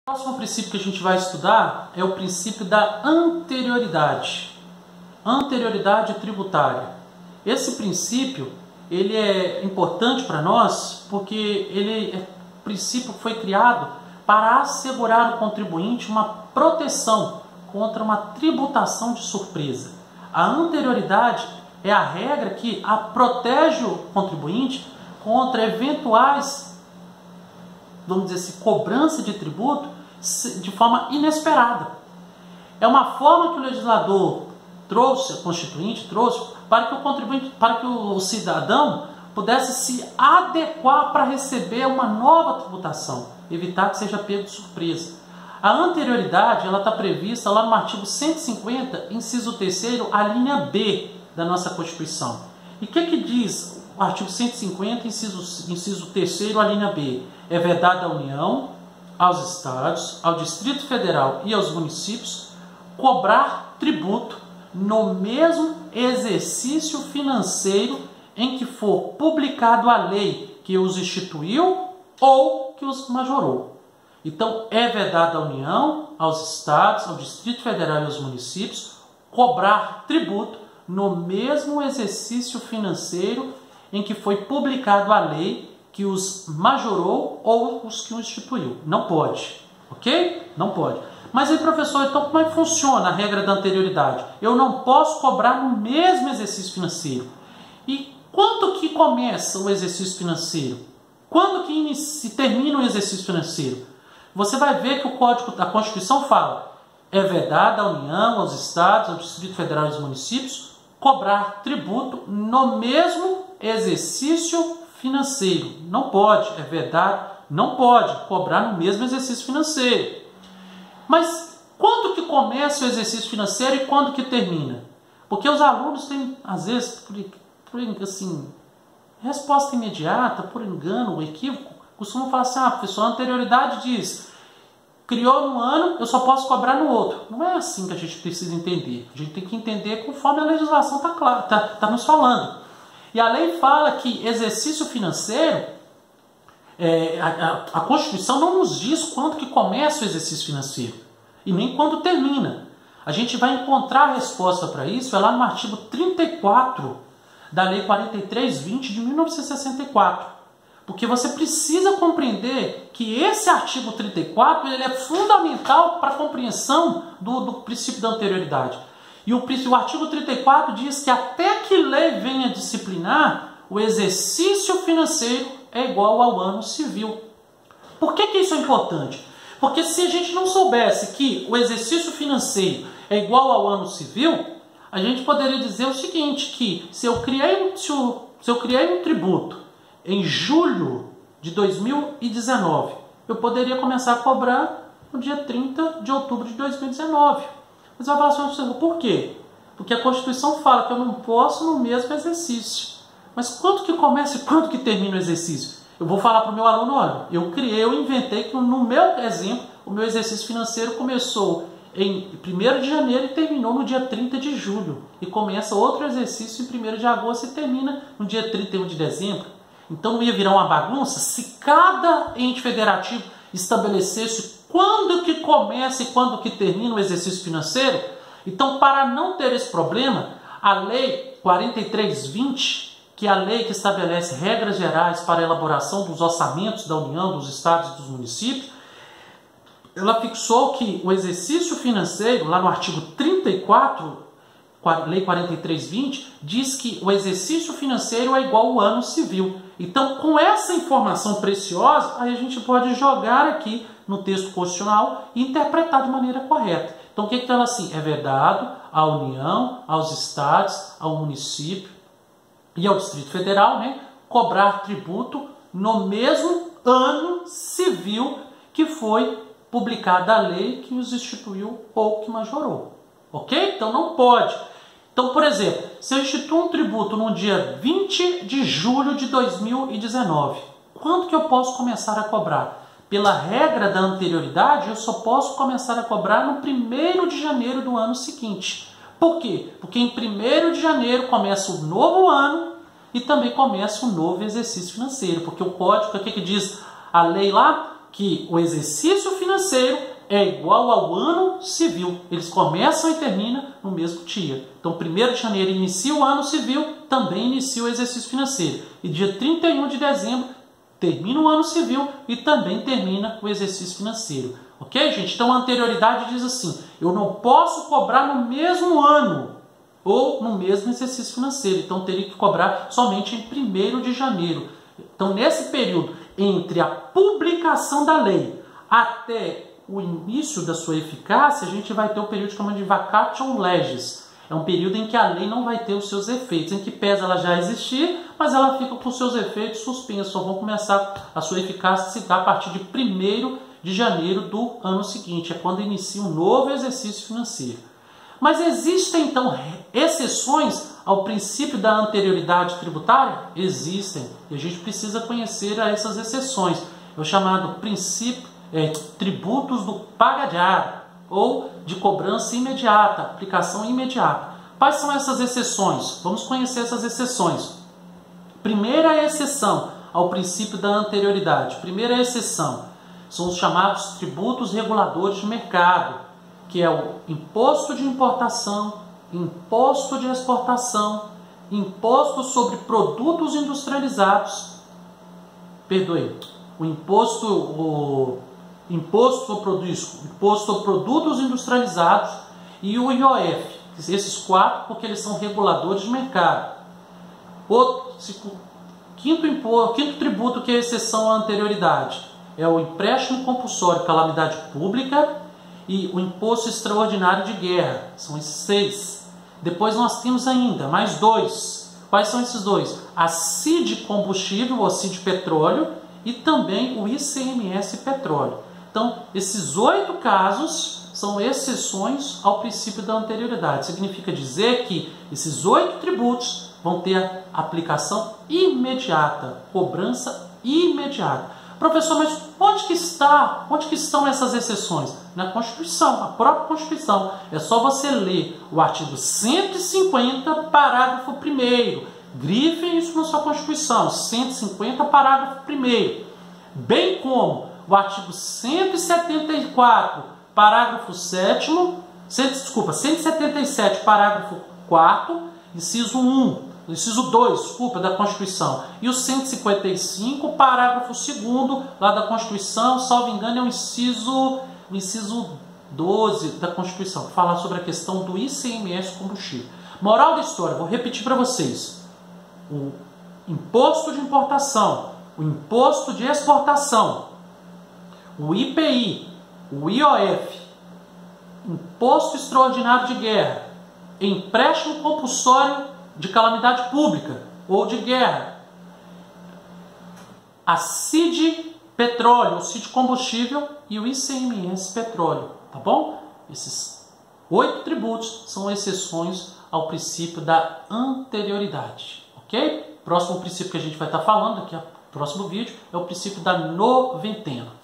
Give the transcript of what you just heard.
O próximo princípio que a gente vai estudar é o princípio da anterioridade. Anterioridade tributária. Esse princípio ele é importante para nós porque o princípio foi criado para assegurar ao contribuinte uma proteção contra uma tributação de surpresa. A anterioridade é a regra que protege o contribuinte contra eventuais, vamos dizer assim, cobrança de tributo de forma inesperada. É uma forma que o legislador trouxe, a Constituinte trouxe, para que o contribuinte, para que o cidadão pudesse se adequar para receber uma nova tributação, evitar que seja pego de surpresa. A anterioridade ela está prevista lá no artigo 150, inciso 3º, a linha B da nossa Constituição. E o que diz o artigo 150, inciso 3º, a linha B? É vedado à União, aos Estados, ao Distrito Federal e aos municípios cobrar tributo no mesmo exercício financeiro em que for publicado a lei que os instituiu ou que os majorou. Então, é vedado à União, aos Estados, ao Distrito Federal e aos municípios cobrar tributo no mesmo exercício financeiro em que foi publicado a lei que os majorou ou os que o instituiu. Não pode, ok? Não pode. Mas aí, professor, então como é que funciona a regra da anterioridade? Eu não posso cobrar no mesmo exercício financeiro. E quando que começa o exercício financeiro? Quando que se termina o exercício financeiro? Você vai ver que o Código da Constituição fala: é vedado à União, aos Estados, ao Distrito Federal e aos municípios cobrar tributo no mesmo exercício financeiro. Não pode, é vedado, não pode cobrar no mesmo exercício financeiro. Mas quando que começa o exercício financeiro e quando que termina? Porque os alunos têm, às vezes, assim, resposta imediata, por engano, equívoco, costumam falar assim: professor, a anterioridade diz, criou num ano, eu só posso cobrar no outro. Não é assim que a gente precisa entender. A gente tem que entender conforme a legislação está nos falando. E a lei fala que exercício financeiro, a Constituição não nos diz quando que começa o exercício financeiro e nem quando termina. A gente vai encontrar a resposta para isso lá no artigo 34 da Lei 43/20 de 1964. Porque você precisa compreender que esse artigo 34 ele é fundamental para a compreensão do princípio da anterioridade. E o artigo 34 diz que até que lei venha disciplinar, o exercício financeiro é igual ao ano civil. Por que isso é importante? Porque se a gente não soubesse que o exercício financeiro é igual ao ano civil, a gente poderia dizer o seguinte, que se eu criei um tributo em julho de 2019, eu poderia começar a cobrar no dia 30 de outubro de 2019. Mas vai falar assim: por quê? Porque a Constituição fala que eu não posso no mesmo exercício. Mas quando que começa e quando que termina o exercício? Eu vou falar para o meu aluno: olha, eu inventei que no meu exemplo, o meu exercício financeiro começou em 1º de janeiro e terminou no dia 30 de julho. E começa outro exercício em 1º de agosto e termina no dia 31 de dezembro. Então não ia virar uma bagunça se cada ente federativo estabelecesse quando que começa e quando que termina o exercício financeiro? Então, para não ter esse problema, a Lei 43/20, que é a lei que estabelece regras gerais para a elaboração dos orçamentos da União, dos Estados e dos municípios, ela fixou que o exercício financeiro, lá no artigo 34, Lei 43/20, diz que o exercício financeiro é igual ao ano civil. Então, com essa informação preciosa, aí a gente pode jogar aqui no texto constitucional e interpretar de maneira correta. Então, o que fala assim? É vedado à União, aos Estados, ao município e ao Distrito Federal, cobrar tributo no mesmo ano civil que foi publicada a lei que os instituiu ou que majorou. Ok? Então, não pode. Então, por exemplo, se eu instituo um tributo no dia 20 de julho de 2019, quando que eu posso começar a cobrar? Pela regra da anterioridade, eu só posso começar a cobrar no 1º de janeiro do ano seguinte. Por quê? Porque em 1º de janeiro começa o novo ano e também começa um novo exercício financeiro. Porque o código, o que diz a lei lá? que o exercício financeiro é igual ao ano civil. Eles começam e terminam no mesmo dia. Então, 1º de janeiro inicia o ano civil, também inicia o exercício financeiro. E dia 31 de dezembro termina o ano civil e também termina o exercício financeiro. Ok, gente? Então, a anterioridade diz assim: eu não posso cobrar no mesmo ano ou no mesmo exercício financeiro. Então, teria que cobrar somente em 1º de janeiro. Então, nesse período entre a publicação da lei até o início da sua eficácia, a gente vai ter o período chamado de vacatio legis. É um período em que a lei não vai ter os seus efeitos, em que pese ela já existir, mas ela fica com seus efeitos suspensos. Só vão começar a sua eficácia se dar a partir de 1º de janeiro do ano seguinte, é quando inicia um novo exercício financeiro. Mas existem, então, exceções ao princípio da anterioridade tributária? Existem, e a gente precisa conhecer essas exceções. É o chamado princípio tributos do pagadiário, ou de cobrança imediata, aplicação imediata. Quais são essas exceções? Vamos conhecer essas exceções. Primeira exceção ao princípio da anterioridade. Primeira exceção são os chamados tributos reguladores de mercado, que é o imposto de importação, imposto de exportação, imposto sobre produtos industrializados, o imposto sobre produtos industrializados e o IOF. Esses 4 porque eles são reguladores de mercado. Quinto tributo que é exceção à anterioridade é o empréstimo compulsório, calamidade pública e o imposto extraordinário de guerra. São esses 6. Depois nós temos ainda mais 2. Quais são esses 2? A CID combustível, ou CID petróleo, e também o ICMS petróleo. Então, esses 8 casos são exceções ao princípio da anterioridade. Significa dizer que esses 8 tributos vão ter aplicação imediata, cobrança imediata. Professor, mas onde que estão essas exceções? Na Constituição, a própria Constituição. É só você ler o artigo 150, parágrafo 1º. Grifem isso na sua Constituição, 150, parágrafo 1º. Bem como o artigo 174, parágrafo 177, parágrafo 4º, inciso 2, da Constituição. E o 155, parágrafo 2º, lá da Constituição, salvo engano, é o inciso 12 da Constituição, que fala sobre a questão do ICMS combustível. Moral da história, vou repetir para vocês. O imposto de importação, o imposto de exportação, o IPI, o IOF, imposto extraordinário de guerra, empréstimo compulsório de calamidade pública ou de guerra, a CID petróleo, o CID combustível e o ICMS petróleo, tá bom? Esses 8 tributos são exceções ao princípio da anterioridade, ok? Próximo princípio que a gente vai estar falando aqui no próximo vídeo é o princípio da noventena.